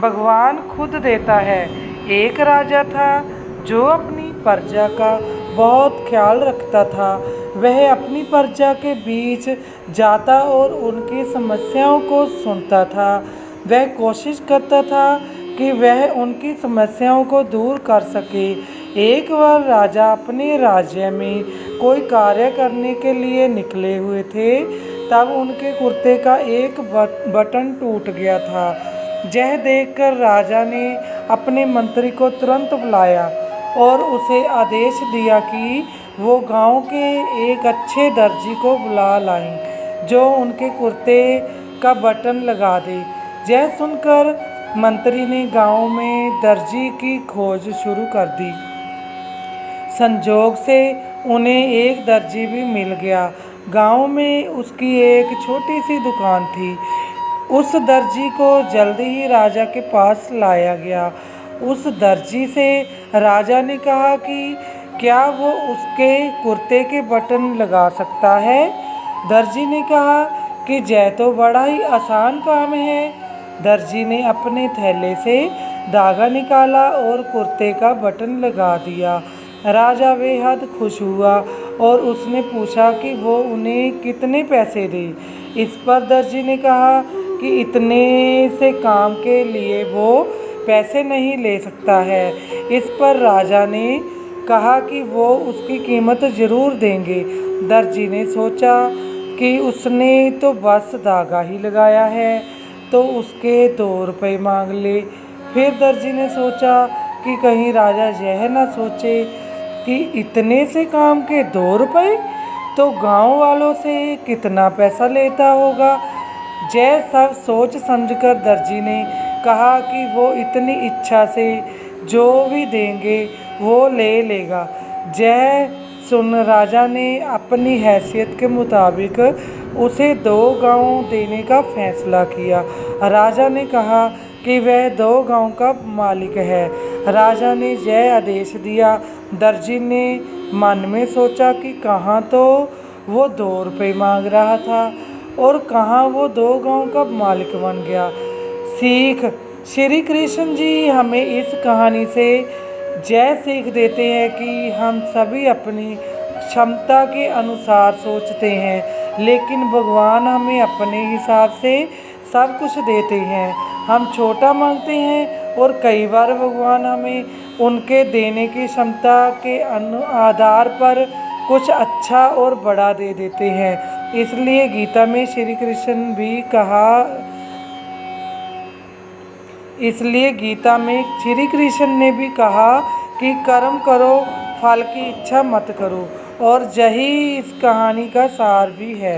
भगवान खुद देता है। एक राजा था जो अपनी प्रजा का बहुत ख्याल रखता था। वह अपनी प्रजा के बीच जाता और उनकी समस्याओं को सुनता था। वह कोशिश करता था कि वह उनकी समस्याओं को दूर कर सके। एक बार राजा अपने राज्य में कोई कार्य करने के लिए निकले हुए थे, तब उनके कुर्ते का एक बटन टूट गया था। यह देखकर राजा ने अपने मंत्री को तुरंत बुलाया और उसे आदेश दिया कि वो गांव के एक अच्छे दर्जी को बुला लाएं, जो उनके कुर्ते का बटन लगा दे। यह सुनकर मंत्री ने गांव में दर्जी की खोज शुरू कर दी। संजोग से उन्हें एक दर्जी भी मिल गया। गांव में उसकी एक छोटी सी दुकान थी। उस दर्जी को जल्दी ही राजा के पास लाया गया। उस दर्जी से राजा ने कहा कि क्या वो उसके कुर्ते के बटन लगा सकता है। दर्जी ने कहा कि यह तो बड़ा ही आसान काम है। दर्जी ने अपने थैले से धागा निकाला और कुर्ते का बटन लगा दिया। राजा बेहद खुश हुआ और उसने पूछा कि वो उन्हें कितने पैसे दे। इस पर दर्जी ने कहा कि इतने से काम के लिए वो पैसे नहीं ले सकता है। इस पर राजा ने कहा कि वो उसकी कीमत ज़रूर देंगे। दर्जी ने सोचा कि उसने तो बस धागा ही लगाया है, तो उसके 2 रुपये मांग ले। फिर दर्जी ने सोचा कि कहीं राजा यह न सोचे कि इतने से काम के 2 रुपये, तो गांव वालों से कितना पैसा लेता होगा। यह सब सोच समझकर दर्जी ने कहा कि वो इतनी इच्छा से जो भी देंगे वो ले लेगा। यह सुन राजा ने अपनी हैसियत के मुताबिक उसे 2 गांव देने का फैसला किया। राजा ने कहा कि वह 2 गांव का मालिक है। राजा ने यह आदेश दिया। दर्जी ने मन में सोचा कि कहाँ तो वो 2 रुपये मांग रहा था और कहाँ वो 2 गांव का मालिक बन गया। सीख: श्री कृष्ण जी हमें इस कहानी से यह सीख देते हैं कि हम सभी अपनी क्षमता के अनुसार सोचते हैं, लेकिन भगवान हमें अपने हिसाब से सब कुछ देते हैं। हम छोटा मांगते हैं और कई बार भगवान हमें उनके देने की क्षमता के आधार पर कुछ अच्छा और बड़ा दे देते हैं। इसलिए गीता में श्री कृष्ण ने भी कहा कि कर्म करो, फल की इच्छा मत करो, और यही इस कहानी का सार भी है।